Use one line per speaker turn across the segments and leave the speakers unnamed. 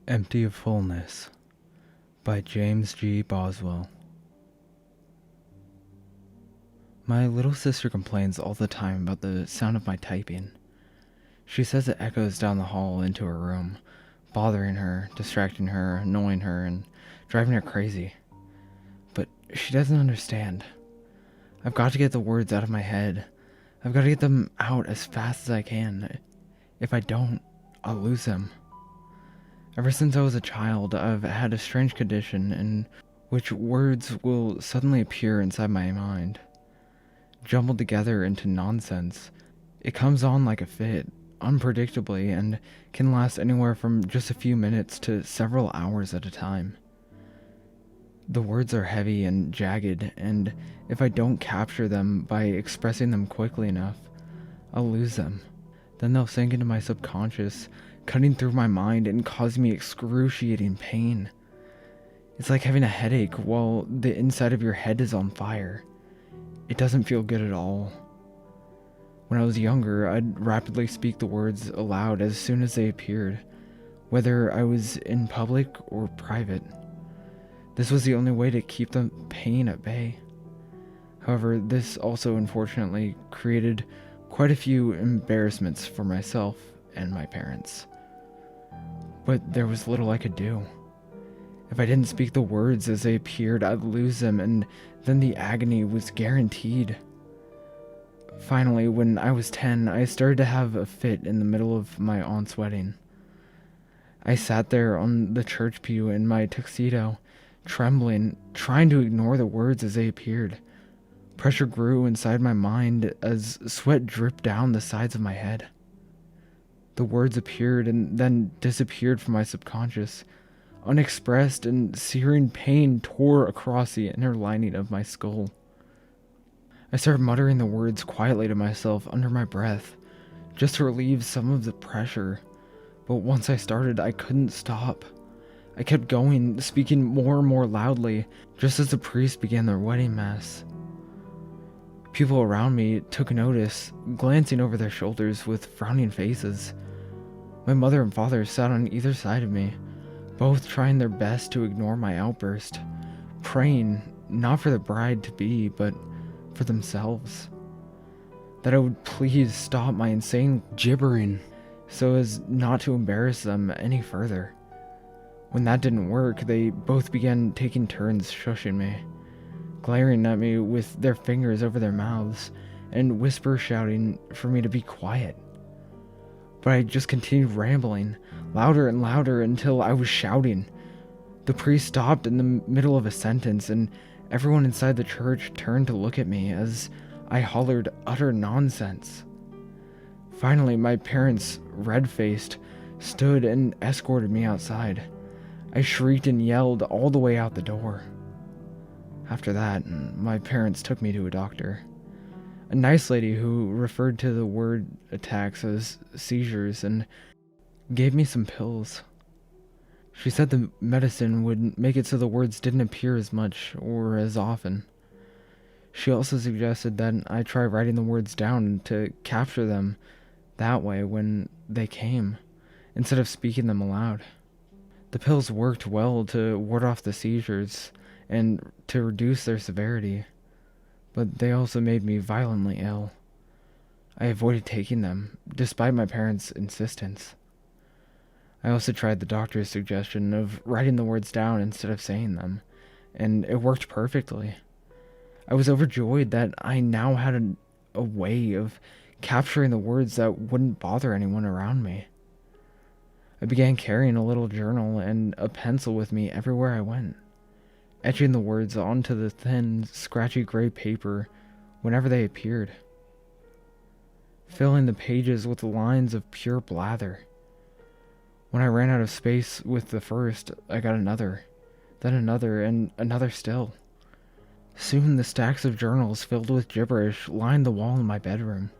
Empty of Fullness by JamesGBoswell. My little sister complains all the time about the sound of my typing. She says it echoes down the hall into her room, bothering her, distracting her, annoying her, and driving her crazy. But she doesn't understand. I've got to get the words out of my head. I've got to get them out as fast as I can. If I don't, I'll lose them. Ever since I was a child, I've had a strange condition in which words will suddenly appear inside my mind, jumbled together into nonsense. It comes on like a fit, unpredictably, and can last anywhere from just a few minutes to several hours at a time. The words are heavy and jagged, and if I don't capture them by expressing them quickly enough, I'll lose them. Then they'll sink into my subconscious, cutting through my mind and causing me excruciating pain. It's like having a headache while the inside of your head is on fire. It doesn't feel good at all. When I was younger, I'd rapidly speak the words aloud as soon as they appeared, whether I was in public or private. This was the only way to keep the pain at bay. However, this also unfortunately created quite a few embarrassments for myself and my parents. But there was little I could do. If I didn't speak the words as they appeared, I'd lose them, and then the agony was guaranteed. Finally, when I was 10, I started to have a fit in the middle of my aunt's wedding. I sat there on the church pew in my tuxedo, trembling, trying to ignore the words as they appeared. Pressure grew inside my mind as sweat dripped down the sides of my head. The words appeared and then disappeared from my subconscious. Unexpressed and searing pain tore across the inner lining of my skull. I started muttering the words quietly to myself under my breath, just to relieve some of the pressure. But once I started, I couldn't stop. I kept going, speaking more and more loudly, just as the priests began their wedding mass. People around me took notice, glancing over their shoulders with frowning faces. My mother and father sat on either side of me, both trying their best to ignore my outburst, praying not for the bride-to-be, but for themselves. That I would please stop my insane gibbering, so as not to embarrass them any further. When that didn't work, they both began taking turns shushing me, glaring at me with their fingers over their mouths, and whisper shouting for me to be quiet. But I just continued rambling, louder and louder, until I was shouting. The priest stopped in the middle of a sentence, and everyone inside the church turned to look at me as I hollered utter nonsense. Finally, my parents, red-faced, stood and escorted me outside. I shrieked and yelled all the way out the door. After that, my parents took me to a doctor. A nice lady who referred to the word attacks as seizures and gave me some pills. She said the medicine would make it so the words didn't appear as much or as often. She also suggested that I try writing the words down to capture them that way when they came, instead of speaking them aloud. The pills worked well to ward off the seizures and to reduce their severity, but they also made me violently ill. I avoided taking them, despite my parents' insistence. I also tried the doctor's suggestion of writing the words down instead of saying them, and it worked perfectly. I was overjoyed that I now had a way of capturing the words that wouldn't bother anyone around me. I began carrying a little journal and a pencil with me everywhere I went, etching the words onto the thin, scratchy gray paper whenever they appeared, filling the pages with lines of pure blather. When I ran out of space with the first, I got another, then another, and another still. Soon the stacks of journals filled with gibberish lined the wall in my bedroom.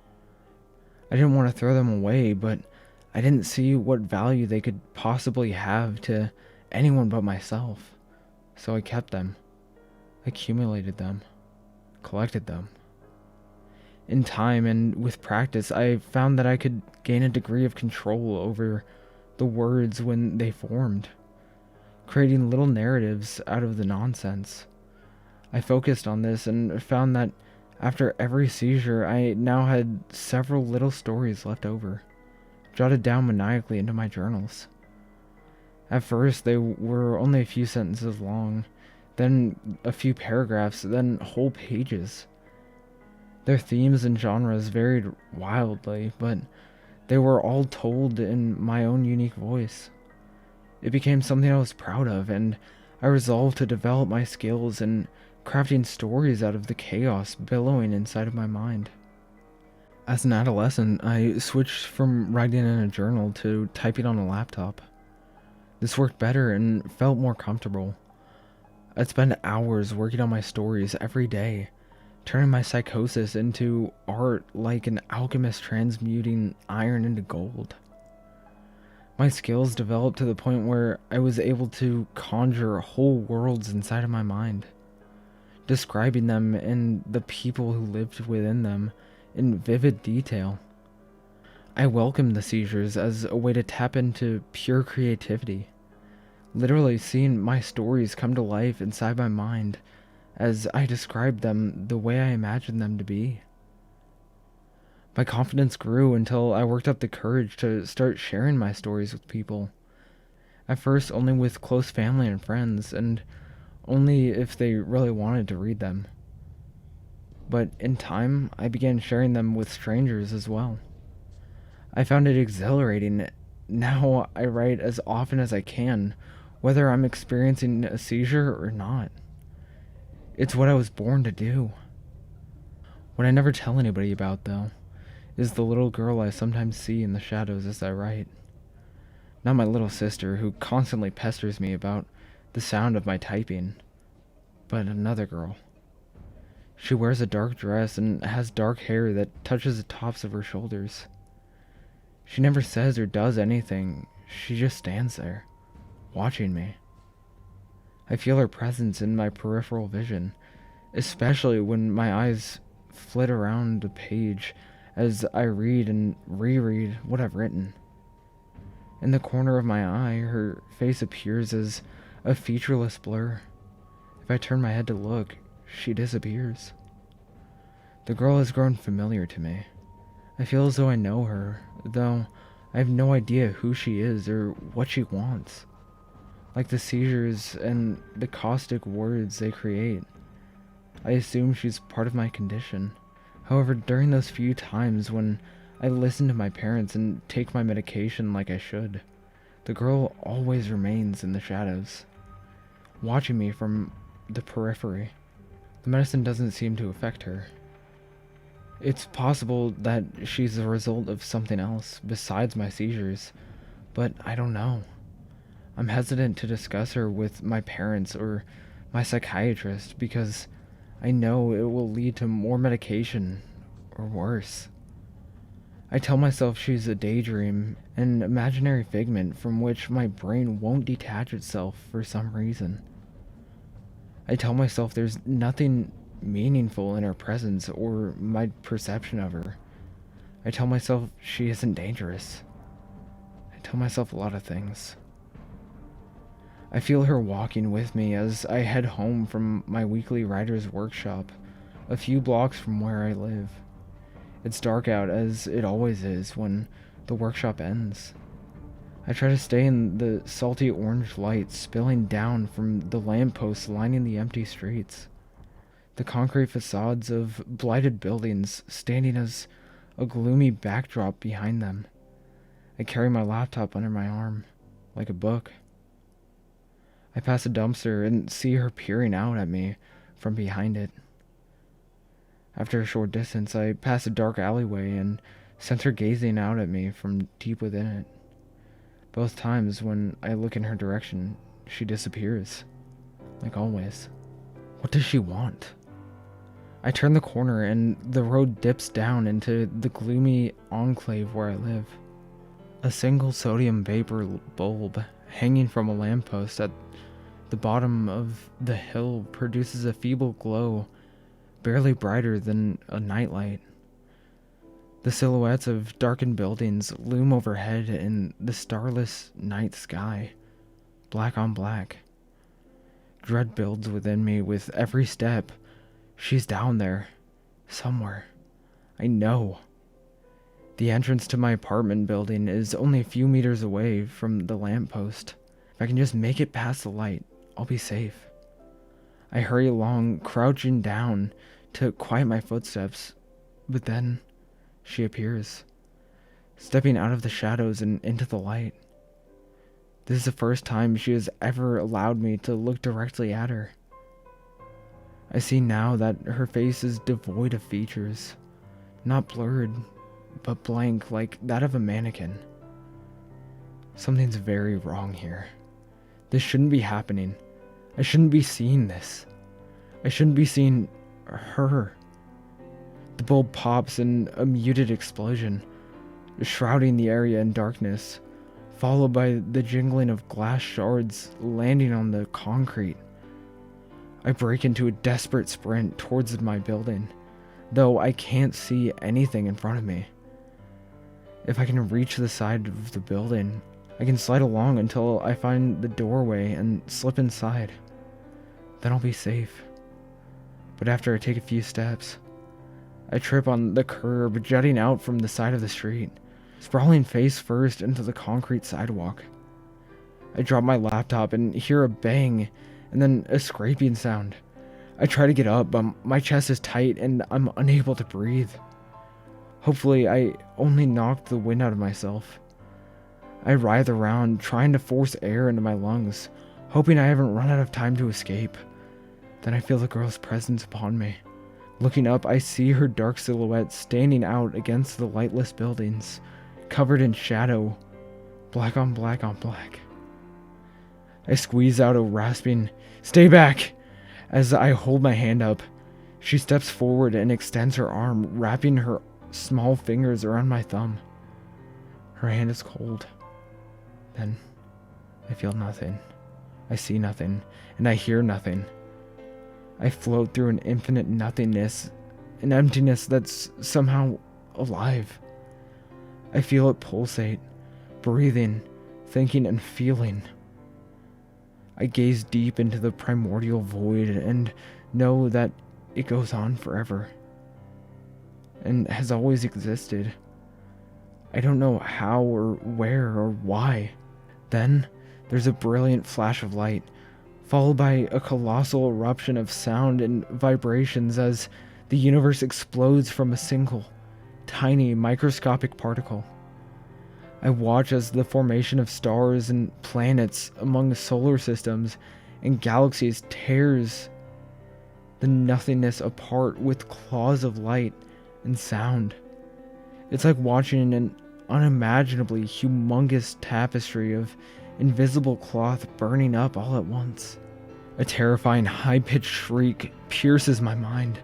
I didn't want to throw them away, but I didn't see what value they could possibly have to anyone but myself. So I kept them, accumulated them, collected them. In time and with practice, I found that I could gain a degree of control over the words when they formed, creating little narratives out of the nonsense. I focused on this and found that after every seizure, I now had several little stories left over, jotted down maniacally into my journals. At first, they were only a few sentences long, then a few paragraphs, then whole pages. Their themes and genres varied wildly, but they were all told in my own unique voice. It became something I was proud of, and I resolved to develop my skills in crafting stories out of the chaos billowing inside of my mind. As an adolescent, I switched from writing in a journal to typing on a laptop. This worked better and felt more comfortable. I'd spend hours working on my stories every day, turning my psychosis into art like an alchemist transmuting iron into gold. My skills developed to the point where I was able to conjure whole worlds inside of my mind, describing them and the people who lived within them in vivid detail. I welcomed the seizures as a way to tap into pure creativity, literally seeing my stories come to life inside my mind as I described them the way I imagined them to be. My confidence grew until I worked up the courage to start sharing my stories with people. At first only with close family and friends, and only if they really wanted to read them. But in time, I began sharing them with strangers as well. I found it exhilarating. Now I write as often as I can, whether I'm experiencing a seizure or not. It's what I was born to do. What I never tell anybody about, though, is the little girl I sometimes see in the shadows as I write. Not my little sister, who constantly pesters me about the sound of my typing, but another girl. She wears a dark dress and has dark hair that touches the tops of her shoulders. She never says or does anything. She just stands there, watching me. I feel her presence in my peripheral vision, especially when my eyes flit around the page as I read and reread what I've written. In the corner of my eye, her face appears as a featureless blur. If I turn my head to look, she disappears. The girl has grown familiar to me. I feel as though I know her, though I have no idea who she is or what she wants. Like the seizures and the caustic words they create, I assume she's part of my condition. However, during those few times when I listen to my parents and take my medication like I should, the girl always remains in the shadows, watching me from the periphery. The medicine doesn't seem to affect her. It's possible that she's a result of something else besides my seizures, but I don't know. I'm hesitant to discuss her with my parents or my psychiatrist because I know it will lead to more medication or worse. I tell myself she's a daydream, an imaginary figment from which my brain won't detach itself for some reason. I tell myself there's nothing meaningful in her presence or my perception of her. I tell myself she isn't dangerous. I tell myself a lot of things. I feel her walking with me as I head home from my weekly writer's workshop, a few blocks from where I live. It's dark out, as it always is when the workshop ends. I try to stay in the salty orange light spilling down from the lampposts lining the empty streets. The concrete facades of blighted buildings standing as a gloomy backdrop behind them. I carry my laptop under my arm, like a book. I pass a dumpster and see her peering out at me from behind it. After a short distance, I pass a dark alleyway and sense her gazing out at me from deep within it. Both times when I look in her direction, she disappears, like always. What does she want? I turn the corner and the road dips down into the gloomy enclave where I live. A single sodium vapor bulb hanging from a lamppost at the bottom of the hill produces a feeble glow, barely brighter than a nightlight. The silhouettes of darkened buildings loom overhead in the starless night sky, black on black. Dread builds within me with every step. She's down there, somewhere. I know. The entrance to my apartment building is only a few meters away from the lamppost. If I can just make it past the light, I'll be safe. I hurry along, crouching down to quiet my footsteps, but then she appears, stepping out of the shadows and into the light. This is the first time she has ever allowed me to look directly at her. I see now that her face is devoid of features, not blurred, but blank like that of a mannequin. Something's very wrong here. This shouldn't be happening. I shouldn't be seeing this. I shouldn't be seeing her. The bulb pops in a muted explosion, shrouding the area in darkness, followed by the jingling of glass shards landing on the concrete. I break into a desperate sprint towards my building, though I can't see anything in front of me. If I can reach the side of the building, I can slide along until I find the doorway and slip inside. Then I'll be safe. But after I take a few steps, I trip on the curb jutting out from the side of the street, sprawling face first into the concrete sidewalk. I drop my laptop and hear a bang and then a scraping sound. I try to get up, but my chest is tight and I'm unable to breathe. Hopefully, I only knocked the wind out of myself. I writhe around, trying to force air into my lungs, hoping I haven't run out of time to escape. Then I feel the girl's presence upon me. Looking up, I see her dark silhouette standing out against the lightless buildings, covered in shadow, black on black on black. I squeeze out a rasping, "Stay back!" as I hold my hand up. She steps forward and extends her arm, wrapping her small fingers around my thumb. Her hand is cold. Then I feel nothing. I see nothing, and I hear nothing. I float through an infinite nothingness, an emptiness that's somehow alive. I feel it pulsate, breathing, thinking, and feeling. I gaze deep into the primordial void and know that it goes on forever, and has always existed. I don't know how or where or why. Then there's a brilliant flash of light, followed by a colossal eruption of sound and vibrations as the universe explodes from a single, tiny, microscopic particle. I watch as the formation of stars and planets among solar systems and galaxies tears the nothingness apart with claws of light and sound. It's like watching an unimaginably humongous tapestry of invisible cloth burning up all at once. A terrifying high-pitched shriek pierces my mind.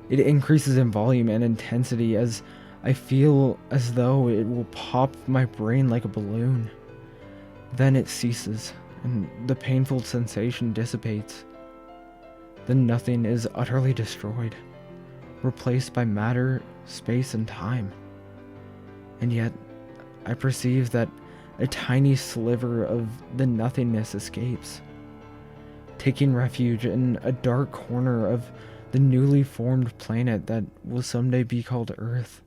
It increases in volume and intensity as I feel as though it will pop my brain like a balloon. Then it ceases, and the painful sensation dissipates. Then nothing is utterly destroyed, replaced by matter, space, and time. And yet, I perceive that a tiny sliver of the nothingness escapes, taking refuge in a dark corner of the newly formed planet that will someday be called Earth.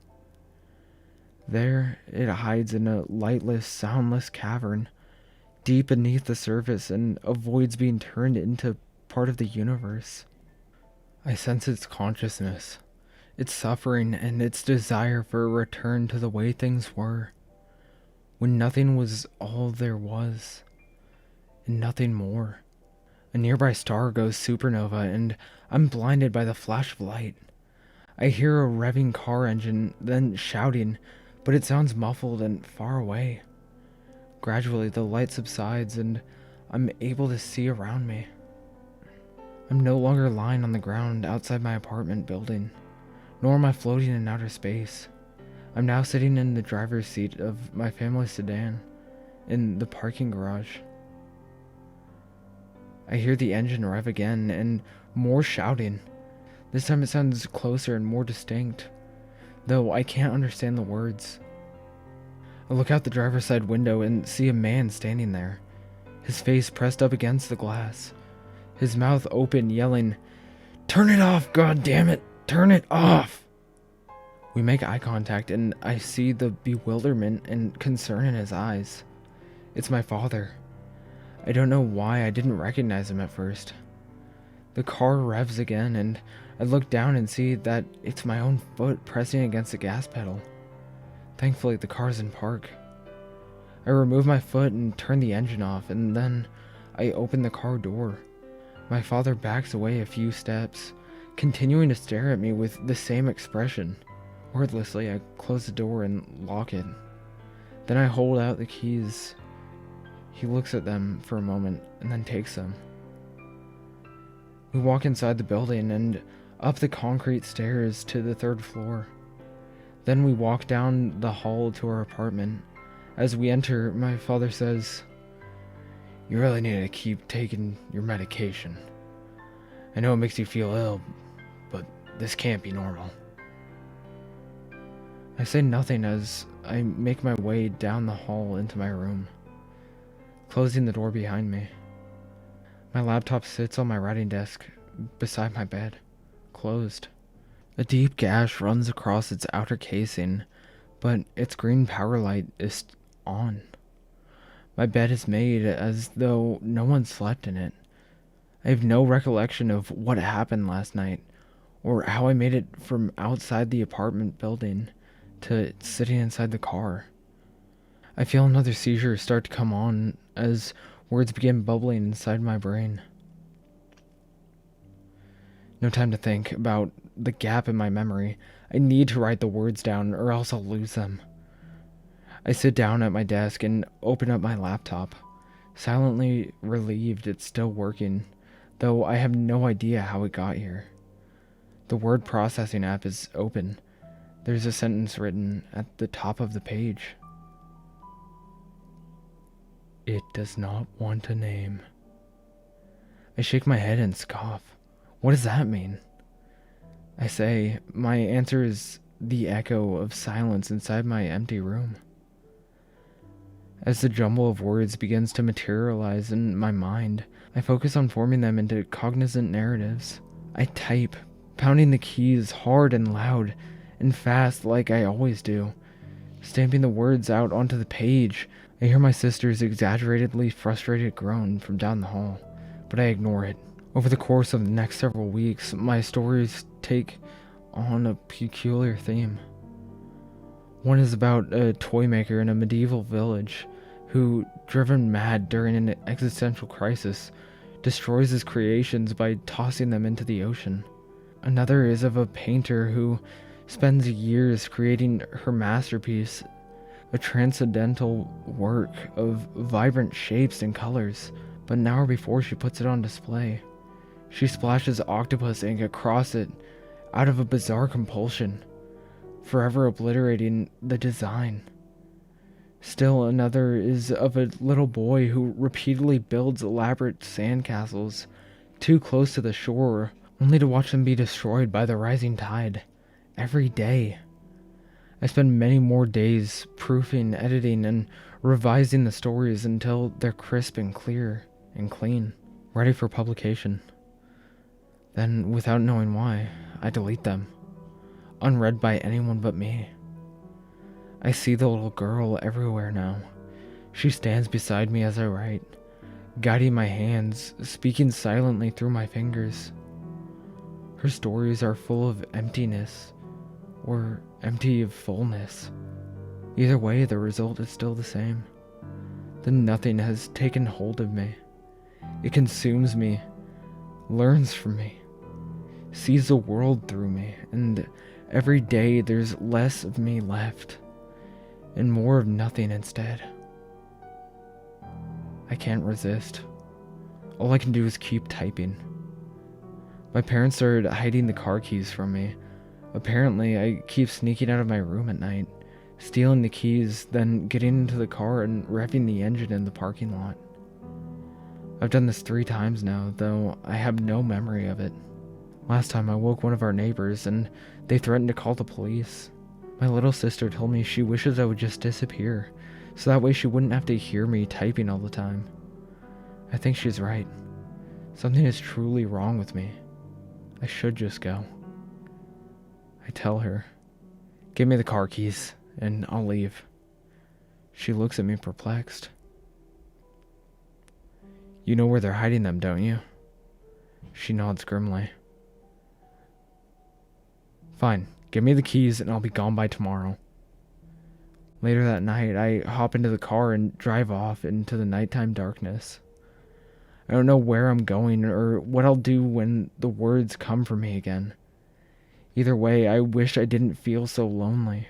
There, it hides in a lightless, soundless cavern, deep beneath the surface, and avoids being turned into part of the universe. I sense its consciousness, its suffering, and its desire for a return to the way things were, when nothing was all there was, and nothing more. A nearby star goes supernova, and I'm blinded by the flash of light. I hear a revving car engine, then shouting, but it sounds muffled and far away. Gradually, the light subsides, and I'm able to see around me. I'm no longer lying on the ground outside my apartment building, nor am I floating in outer space. I'm now sitting in the driver's seat of my family's sedan, in the parking garage. I hear the engine rev again, and more shouting. This time it sounds closer and more distinct. though I can't understand the words. I look out the driver's side window and see a man standing there, his face pressed up against the glass, his mouth open, yelling, "Turn it off, God damn it! Turn it off!" We make eye contact and I see the bewilderment and concern in his eyes. It's my father. I don't know why I didn't recognize him at first. The car revs again and I look down and see that it's my own foot pressing against the gas pedal. Thankfully, the car's in park. I remove my foot and turn the engine off, and then I open the car door. My father backs away a few steps, continuing to stare at me with the same expression. Wordlessly, I close the door and lock it. Then I hold out the keys. He looks at them for a moment and then takes them. We walk inside the building and up the concrete stairs to the 3rd floor. Then we walk down the hall to our apartment. As we enter, my father says, "You really need to keep taking your medication. I know it makes you feel ill, but this can't be normal." I say nothing as I make my way down the hall into my room, closing the door behind me. My laptop sits on my writing desk beside my bed, closed. A deep gash runs across its outer casing, but its green power light is on. My bed is made as though no one slept in it. I have no recollection of what happened last night, or how I made it from outside the apartment building to sitting inside the car. I feel another seizure start to come on as words begin bubbling inside my brain. No time to think about the gap in my memory. I need to write the words down or else I'll lose them. I sit down at my desk and open up my laptop, silently relieved it's still working, though I have no idea how it got here. The word processing app is open. There's a sentence written at the top of the page. "It does not want a name." I shake my head and scoff. What does that mean? I say, my answer is the echo of silence inside my empty room. As the jumble of words begins to materialize in my mind, I focus on forming them into cognizant narratives. I type, pounding the keys hard and loud and fast like I always do, stamping the words out onto the page. I hear my sister's exaggeratedly frustrated groan from down the hall, but I ignore it. Over the course of the next several weeks, my stories take on a peculiar theme. One is about a toy maker in a medieval village who, driven mad during an existential crisis, destroys his creations by tossing them into the ocean. Another is of a painter who spends years creating her masterpiece, a transcendental work of vibrant shapes and colors, but an hour before she puts it on display, she splashes octopus ink across it out of a bizarre compulsion, forever obliterating the design. Still another is of a little boy who repeatedly builds elaborate sandcastles too close to the shore, only to watch them be destroyed by the rising tide every day. I spend many more days proofing, editing, and revising the stories until they're crisp and clear and clean, ready for publication. Then, without knowing why, I delete them, unread by anyone but me. I see the little girl everywhere now. She stands beside me as I write, guiding my hands, speaking silently through my fingers. Her stories are full of emptiness, or empty of fullness. Either way, the result is still the same. The nothing has taken hold of me. It consumes me, learns from me, sees the world through me, and every day there's less of me left, and more of nothing instead. I can't resist. All I can do is keep typing. My parents started hiding the car keys from me. Apparently, I keep sneaking out of my room at night, stealing the keys, then getting into the car and revving the engine in the parking lot. I've done this 3 times now, though I have no memory of it. Last time I woke one of our neighbors and they threatened to call the police. My little sister told me she wishes I would just disappear, so that way she wouldn't have to hear me typing all the time. I think she's right. Something is truly wrong with me. I should just go. I tell her, "Give me the car keys, and I'll leave." She looks at me perplexed. "You know where they're hiding them, don't you?" She nods grimly. "Fine, give me the keys and I'll be gone by tomorrow." Later that night, I hop into the car and drive off into the nighttime darkness. I don't know where I'm going or what I'll do when the words come for me again. Either way, I wish I didn't feel so lonely,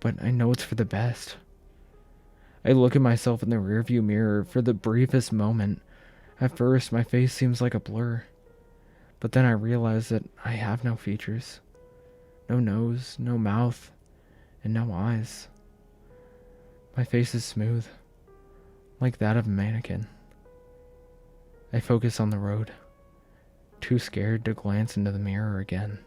but I know it's for the best. I look at myself in the rearview mirror for the briefest moment. At first, my face seems like a blur, but then I realize that I have no features. No nose, no mouth, and no eyes. My face is smooth, like that of a mannequin. I focus on the road, too scared to glance into the mirror again.